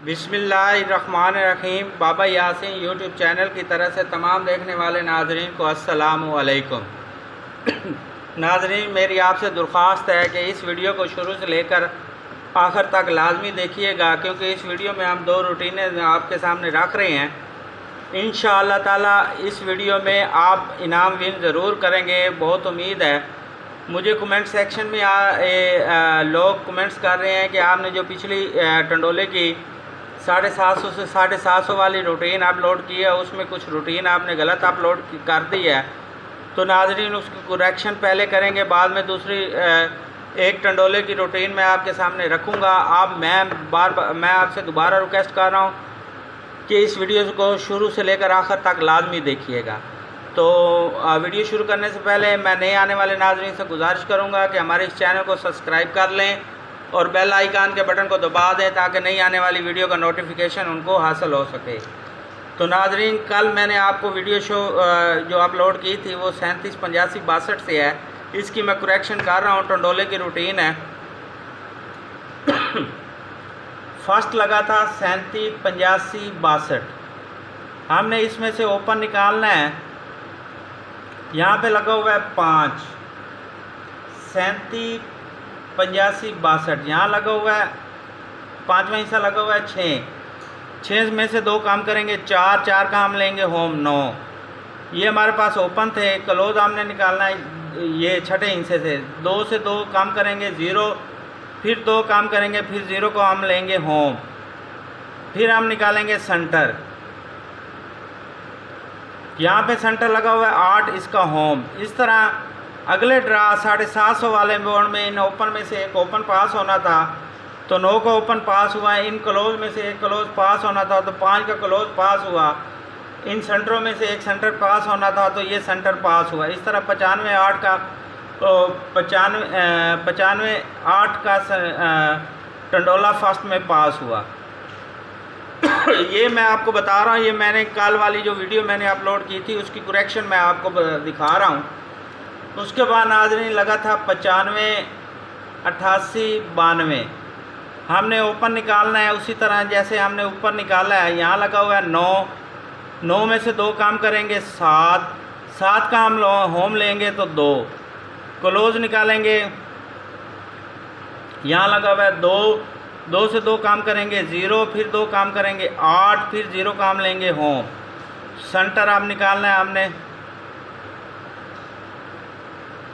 बिस्मिल्लाहिर्रहमानिर्रहीम। बाबा Yasin YouTube channel की तरफ से तमाम देखने वाले नाजरीन को अस्सलामु अलैकुम। नाजरीन, मेरी आपसे दरख्वास्त है कि इस वीडियो को शुरू से लेकर आखिर तक लाजमी देखिएगा, क्योंकि इस वीडियो में हम दो रूटीनें आपके सामने रख रहे हैं। इंशाअल्लाह ताला इस वीडियो में आप इनाम विन ज़रूर करेंगे, बहुत उम्मीद है। मुझे कमेंट सेक्शन में लोग कमेंट्स कर रहे हैं कि आपने जो पिछली टंडोले की 750 से 750 वाली रूटीन अपलोड की है, उसमें कुछ रूटीन आपने गलत अपलोड कर दी है। तो नाजरीन, उसकी करेक्शन पहले करेंगे, बाद में दूसरी एक टंडोले की रूटीन मैं आपके सामने रखूँगा। मैं आपसे दोबारा रिक्वेस्ट कर रहा हूँ कि इस वीडियो को शुरू से लेकर आखिर तक लाजमी देखिएगा। तो वीडियो शुरू करने से पहले मैं नए आने वाले नाजरीन से गुजारिश करूँगा कि हमारे इस चैनल को सब्सक्राइब कर लें और बेल आइकन के बटन को दबा दें, ताकि नई आने वाली वीडियो का नोटिफिकेशन उनको हासिल हो सके। तो नाजरीन, कल मैंने आपको वीडियो जो अपलोड की थी वो 37, 85, 62 से है। इसकी मैं करेक्शन कर रहा हूँ। टंडोले की रूटीन है। फर्स्ट लगा था 37, 85, 62। हमने इसमें से ओपन निकालना है। यहाँ पे लगा हुआ है 5, 37, 85, 62। यहाँ लगा हुआ है पाँचवा हिस्सा लगा हुआ है 6 में से 2 काम करेंगे 4 का हम लेंगे होम 9। ये हमारे पास ओपन थे। क्लोज हमने निकालना है ये छठे हिस्से से। 2 से 2 काम करेंगे 0, फिर 2 काम करेंगे, फिर 0 को हम लेंगे होम। फिर हम निकालेंगे सेंटर। यहाँ पे सेंटर लगा हुआ है 8, इसका होम। इस तरह अगले ड्रा 750 वाले बोर्ड में इन ओपन में से एक ओपन पास होना था, तो 9 का ओपन पास हुआ। इन क्लोज में से एक क्लोज पास होना था, तो 5 का क्लोज पास हुआ। इन सेंटरों में से एक सेंटर पास होना था, तो ये सेंटर पास हुआ। इस तरह 95, 8 का 95, 8 का टंडोला फर्स्ट में पास हुआ। ये मैं आपको बता रहा हूँ। ये मैंने कल वाली जो वीडियो मैंने अपलोड की थी उसकी करेक्शन मैं आपको दिखा रहा हूँ। उसके बाद नाज़रीन लगा था 95, 88, 92। हमने ओपन निकालना है उसी तरह जैसे हमने ऊपर निकाला है। यहाँ लगा हुआ है 9 में से 2 काम करेंगे 7 का हम होम लेंगे तो 2। क्लोज निकालेंगे। यहाँ लगा हुआ है 2 से 2 काम करेंगे 0, फिर 2 काम करेंगे 8, फिर 0 काम लेंगे होम। सेंटर अब निकालना है हमने,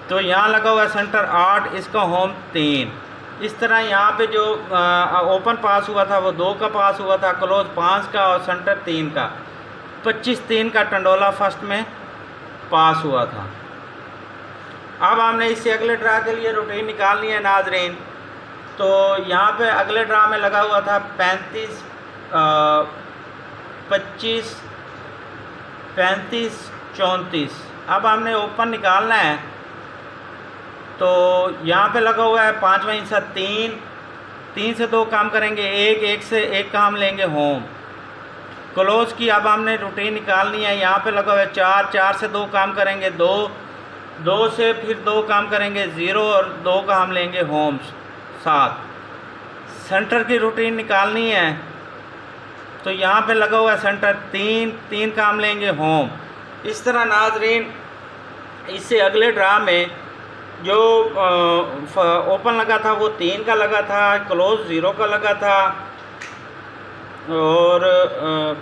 तो यहाँ लगा हुआ है सेंटर 8, इसका होम 3। इस तरह यहाँ पे जो ओपन पास हुआ था वो 2 का पास हुआ था, क्लोज 5 का और सेंटर 3 का। 25, 3 का टंडोला फर्स्ट में पास हुआ था। अब हमने इससे अगले ड्रा के लिए रूटीन निकालनी है नाजरीन। तो यहाँ पे अगले ड्रा में लगा हुआ था 35, 25, 35, 34। अब हमने ओपन निकालना है। तो यहाँ पे लगा हुआ है पाँचवा हिस्सा 3 से 2 काम करेंगे 1 से 1 काम लेंगे होम। क्लोज की अब हमने रूटीन निकालनी है। यहाँ पे लगा हुआ है 4 से 2 काम करेंगे 2 से फिर 2 काम करेंगे 0 और 2 का हम लेंगे होम 7। सेंटर की रूटीन निकालनी है। तो यहाँ पे लगा हुआ है सेंटर 3 काम लेंगे होम। इस तरह नाजरीन, इससे अगले ड्रा में जो ओपन लगा था वो 3 का लगा था, क्लोज 0 का लगा था और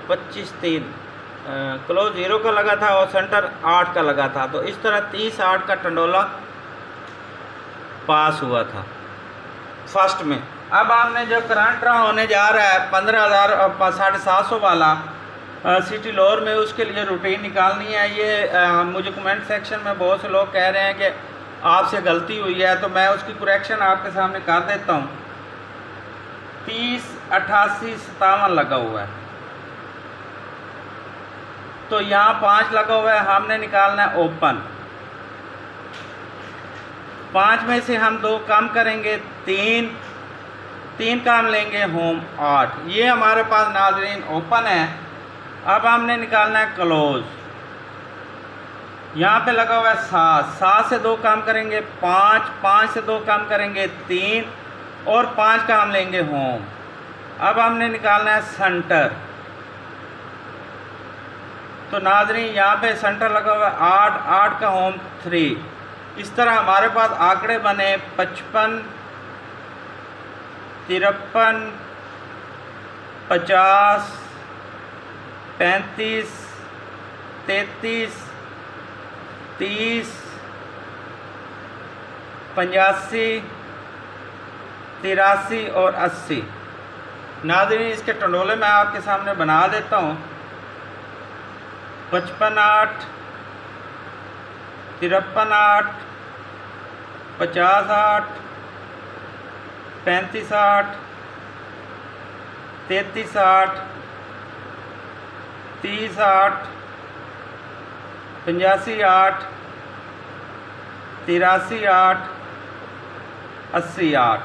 25, 3 क्लोज 0 का लगा था और सेंटर 8 का लगा था। तो इस तरह 30, 8 का टंडोला पास हुआ था फर्स्ट में। अब हमने जो करंट ड्रा होने जा रहा है 15,750 वाला सिटी लोअर में, उसके लिए रूटीन निकालनी है। ये मुझे कमेंट सेक्शन में बहुत से लोग कह रहे हैं कि आपसे गलती हुई है, तो मैं उसकी करेक्शन आपके सामने कर देता हूँ। 30, 88, 57 लगा हुआ है, तो यहाँ 5 लगा हुआ है। हमने निकालना है ओपन। 5 में से हम 2 काम करेंगे 3 काम लेंगे होम 8। ये हमारे पास नाजरीन ओपन है। अब हमने निकालना है क्लोज। यहाँ पे लगा हुआ है 7 से 2 काम करेंगे 5 से 2 काम करेंगे 3 और 5 का हम लेंगे होम। अब हमने निकालना है सेंटर। तो नाज़रीन यहाँ पे सेंटर लगा हुआ है 8, 8 का होम 3। इस तरह हमारे पास आंकड़े बने 55, 53, 50, 35, 33, 30, 85, 83 और 80। नाज़रीन इसके टंडोले मैं आपके सामने बना देता हूँ। 55 8, 53 8, 50 8, 35 8, 33 8, 30 8, 85 8, 83 8, 80 8,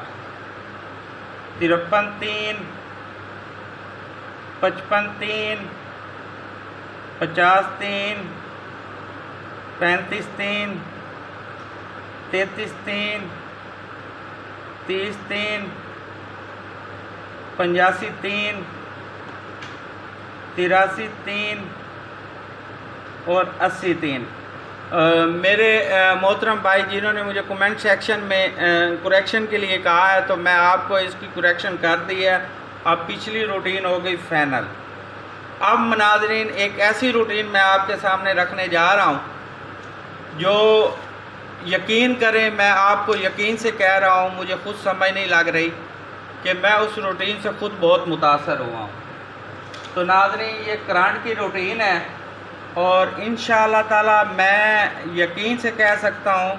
53 3, 55 3, 50 3, 35 3, 33 3, 30 3, 85 3, 83 3 और 80 3। मेरे मोहतरम भाई जिन्होंने मुझे कमेंट सेक्शन में करेक्शन के लिए कहा है, तो मैं आपको इसकी करेक्शन कर दी है। अब पिछली रूटीन हो गई फाइनल। अब नाज़रीन एक ऐसी रूटीन मैं आपके सामने रखने जा रहा हूँ जो यकीन करें, मैं आपको यकीन से कह रहा हूँ, मुझे खुद समझ नहीं लग रही कि मैं उस रूटीन से खुद बहुत मुतासर हुआ हूँ। तो नाज़रीन ये करंट की रूटीन है और इंशाअल्लाह ताला मैं यकीन से कह सकता हूँ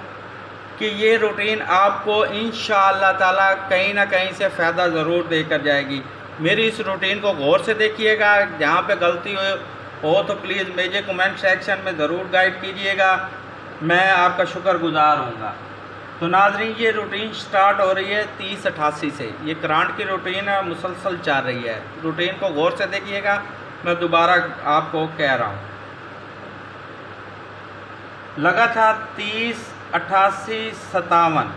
कि ये रूटीन आपको इंशाअल्लाह ताला कहीं ना कहीं से फ़ायदा ज़रूर देकर जाएगी। मेरी इस रूटीन को गौर से देखिएगा, जहाँ पे गलती हो तो प्लीज़ मुझे कमेंट सेक्शन में ज़रूर गाइड कीजिएगा, मैं आपका शुक्रगुज़ार हूँगा। तो नाज़रीन ये रूटीन स्टार्ट हो रही है 30-88 से। ये करंट की रूटीन है, मुसलसल चल रही है। रूटीन को गौर से देखिएगा, मैं दोबारा आपको कह रहा हूँ। लगा था 30 88 57,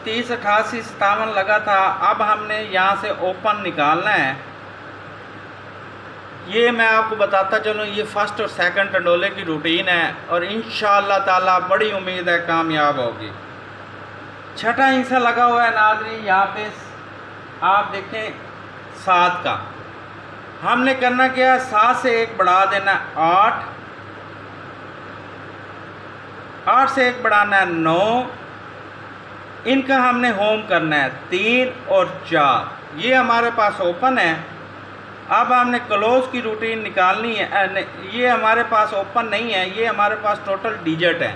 30 88 57 लगा था। अब हमने यहाँ से ओपन निकालना है। ये मैं आपको बताता चलूँ, ये फर्स्ट और सेकंड टंडोले की रूटीन है और इंशाअल्लाह ताला बड़ी उम्मीद है कामयाब होगी। छठा हिस्सा लगा हुआ है नाज़रीन, यहाँ पे आप देखें 7 का। हमने करना क्या है, 7 से 1 बढ़ा देना 8, 8 से 1 बढ़ाना है 9। इनका हमने होम करना है 3 और 4। ये हमारे पास ओपन है। अब हमने क्लोज की रूटीन निकालनी है। ये हमारे पास ओपन नहीं है, ये हमारे पास टोटल डिजिट है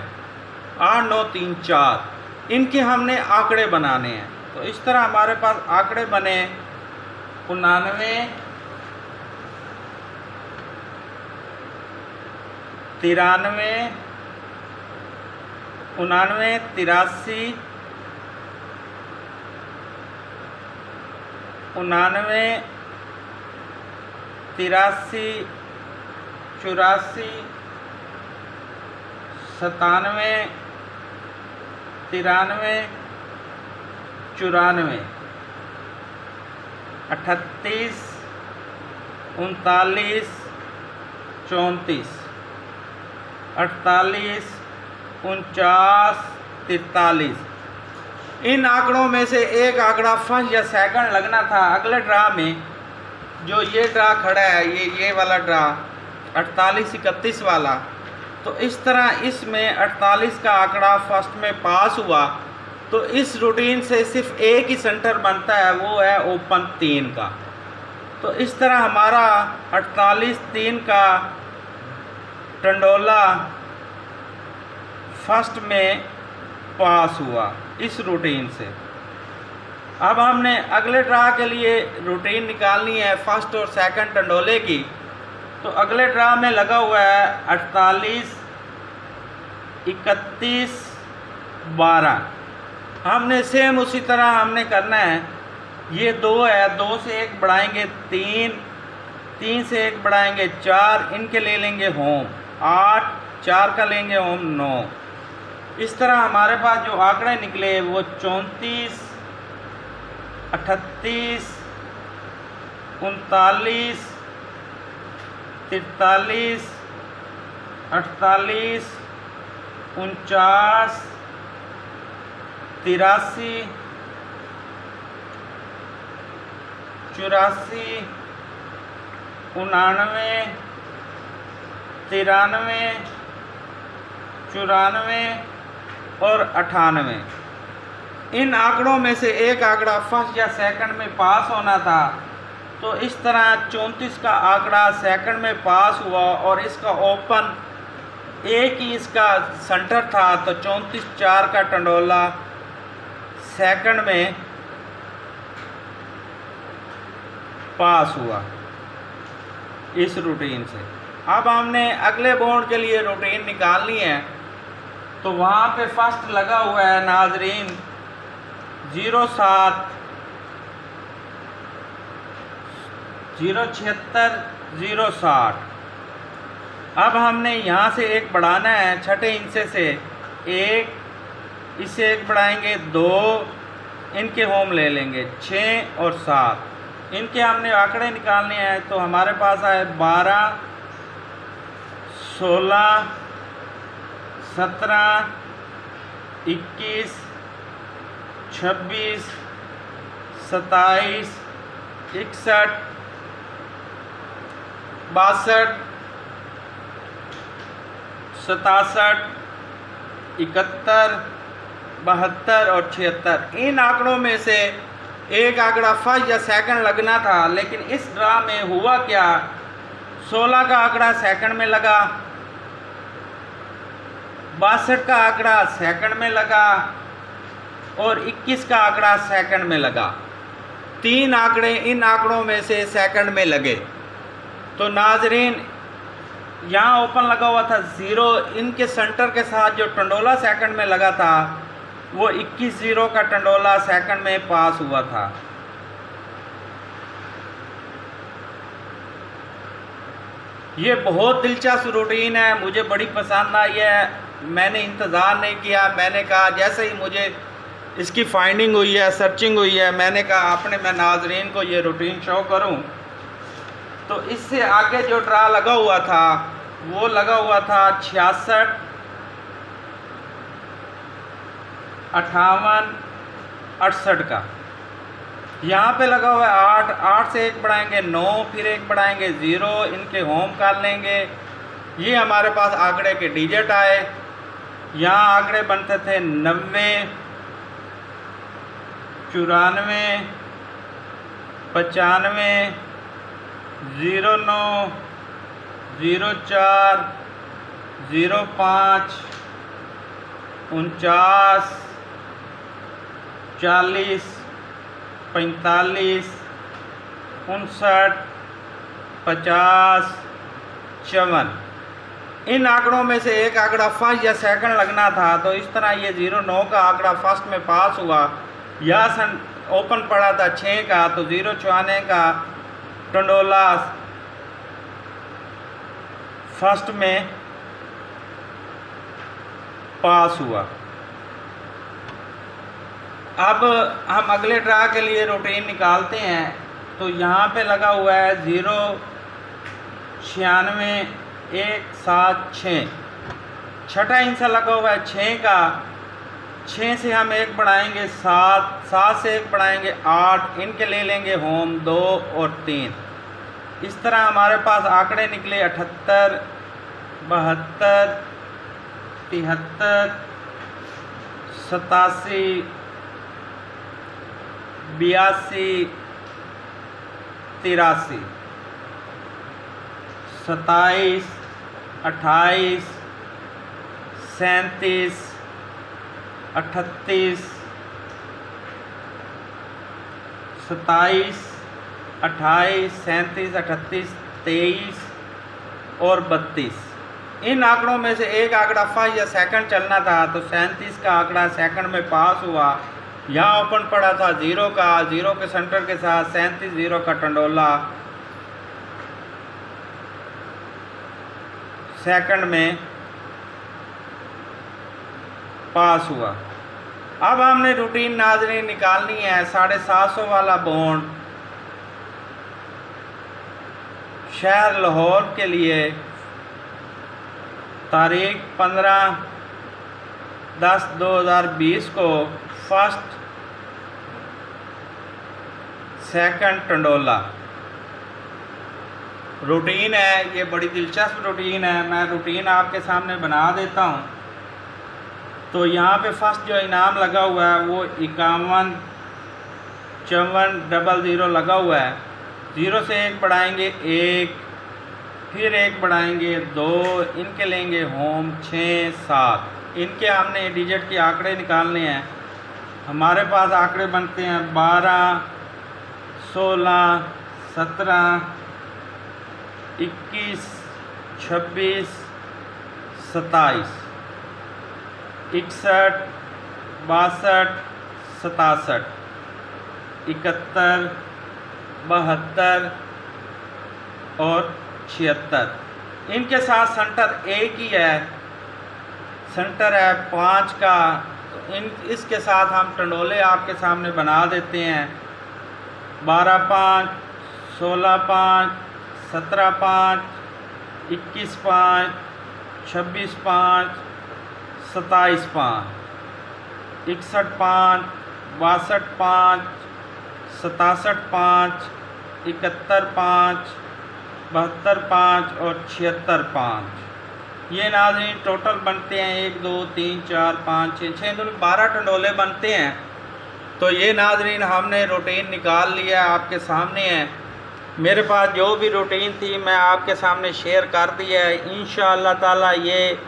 8 9 3 4। इनके हमने आंकड़े बनाने हैं। तो इस तरह हमारे पास आंकड़े बने 99, 93, 99, 83, 99, 83, 84, 97, 93, 94, 38, 39, 34, 48, 49, 43। इन आंकड़ों में से एक आंकड़ा फर्स्ट या सेकंड लगना था अगले ड्रा में। जो ये ड्रा खड़ा है, ये वाला ड्रा 48 31 वाला। तो इस तरह इसमें 48 का आंकड़ा फर्स्ट में पास हुआ। तो इस रूटीन से सिर्फ एक ही सेंटर बनता है, वो है ओपन 3 का। तो इस तरह हमारा 48 3 का टंडोला फर्स्ट में पास हुआ इस रूटीन से। अब हमने अगले ड्रा के लिए रूटीन निकालनी है फर्स्ट और सेकंड टंडोले की। तो अगले ड्रा में लगा हुआ है 48 31 12। हमने सेम उसी तरह हमने करना है। ये 2 है, 2 से 1 बढ़ाएंगे 3, 3 से 1 बढ़ाएंगे 4, इनके ले लेंगे होम 8, 4 का लेंगे होम 9। इस तरह हमारे पास जो आंकड़े निकले वो 34, 38, 39, 43, 48, 49, 83, 84, 99, 93, 94 और 98। इन आंकड़ों में से एक आंकड़ा फर्स्ट या सेकंड में पास होना था, तो इस तरह 34 का आंकड़ा सेकंड में पास हुआ और इसका ओपन एक ही इसका सेंटर था, तो 34/4 का टंडोला सेकंड में पास हुआ इस रूटीन से। अब हमने अगले बोर्ड के लिए रूटीन निकालनी है, तो वहाँ पे फर्स्ट लगा हुआ है नाजरीन 07, 076, 060। अब हमने यहाँ से एक बढ़ाना है छठे हिस्से से एक, इससे एक बढ़ाएंगे 2, इनके होम ले लेंगे 6 और 7। इनके हमने आंकड़े निकालने हैं, तो हमारे पास आए 12, 16, 17, 21, 26, 27, 61, 62, 67, 71, 72 और 76। इन आंकड़ों में से एक आंकड़ा फर्स्ट या सेकंड लगना था, लेकिन इस ड्रा में हुआ क्या, 16 का आंकड़ा सेकंड में लगा, 62 का आंकड़ा सेकंड में लगा और 21 का आंकड़ा सेकंड में लगा। 3 आंकड़े इन आंकड़ों में से सेकंड में लगे। तो नाजरीन यहाँ ओपन लगा हुआ था 0, इनके सेंटर के साथ जो टंडोला सेकंड में लगा था वो 21/0 का टंडोला सेकंड में पास हुआ था। ये बहुत दिलचस्प रूटीन है, मुझे बड़ी पसंद आई है। मैंने इंतज़ार नहीं किया, मैंने कहा जैसे ही मुझे इसकी फाइंडिंग हुई है, सर्चिंग हुई है, मैंने कहा अपने मैं नाजरीन को ये रूटीन शो करूं। तो इससे आगे जो ड्रा लगा हुआ था वो लगा हुआ था 66, 58, 68 का। यहाँ पे लगा हुआ है 8, 8 से एक बढ़ाएंगे 9, फिर एक बढ़ाएंगे 0, इनके होम कर लेंगे। ये हमारे पास आंकड़े के डिजिट आए। यहाँ आंकड़े बनते थे 90, 94, 95, 09, 04, 05, 49, 40, 45, 59, 50, 54। इन आंकड़ों में से एक आंकड़ा फर्स्ट या सेकंड लगना था, तो इस तरह ये 09 का आंकड़ा फर्स्ट में पास हुआ। यह सन ओपन पड़ा था 6 का, तो 054 का टंडोला फर्स्ट में पास हुआ। अब हम अगले ड्रा के लिए रूटीन निकालते हैं। तो यहाँ पे लगा हुआ है 0, 96, 1, 7, 6। छठा हिस्सा लगा हुआ है 6 का। 6 से हम एक बढ़ाएंगे 7, 7 से एक बढ़ाएंगे 8, इनके ले लेंगे होम 2 और 3। इस तरह हमारे पास आंकड़े निकले 78, 72, 73, 87, 82, 83, 27, 28, 37, 38, 27, 28, 37, 38, 23 और 32। इन आंकड़ों में से एक आंकड़ा फर्स्ट या सेकंड चलना था, तो 37 का आंकड़ा सेकंड में पास हुआ। यहाँ ओपन पड़ा था 0 का, 0 के सेंटर के साथ 37, 0 का टंडोला सेकंड में पास हुआ। अब हमने रूटीन नाज़रीन निकालनी है 750 वाला बॉन्ड शहर लाहौर के लिए, तारीख 15/10/2020 को, फर्स्ट सेकंड टंडोला। रूटीन है, ये बड़ी दिलचस्प रूटीन है। मैं रूटीन आपके सामने बना देता हूँ। तो यहाँ पे फर्स्ट जो इनाम लगा हुआ है वो 515400 लगा हुआ है। 0 से 1 बढ़ाएंगे 1, फिर 1 बढ़ाएंगे 2, इनके लेंगे होम 6 7। इनके हमने डिजिट के आंकड़े निकालने हैं। हमारे पास आंकड़े बनते हैं 12 16 17 21 26 27 61 62 67 71 72 और 76। इनके साथ सेंटर एक ही है, सेंटर है 5 का। तो इसके साथ हम टंडोले आपके सामने बना देते हैं। 12-5, 16-5, 17-5, 21-5, 26-5, 27-5, 61-5, 62-5, 67-5, 71-5, 72-5 और 76-5। ये नाज़रीन टोटल बनते हैं 1 2 3 4 5 6 6 12 टंडोले बनते हैं। तो ये नाज़रीन हमने रूटीन निकाल लिया, आपके सामने है। मेरे पास जो भी रूटीन थी मैं आपके सामने शेयर कर दिया है। इंशाअल्लाह ताला ये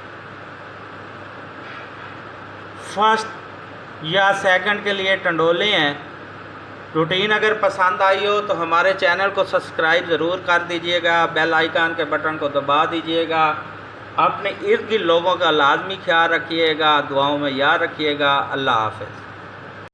फर्स्ट या सेकंड के लिए टंडोले हैं। रूटीन अगर पसंद आई हो तो हमारे चैनल को सब्सक्राइब ज़रूर कर दीजिएगा, बेल आइकन के बटन को दबा दीजिएगा। अपने इर्द गिर्द लोगों का लाजमी ख्याल रखिएगा, दुआओं में याद रखिएगा। अल्लाह हाफ़िज़।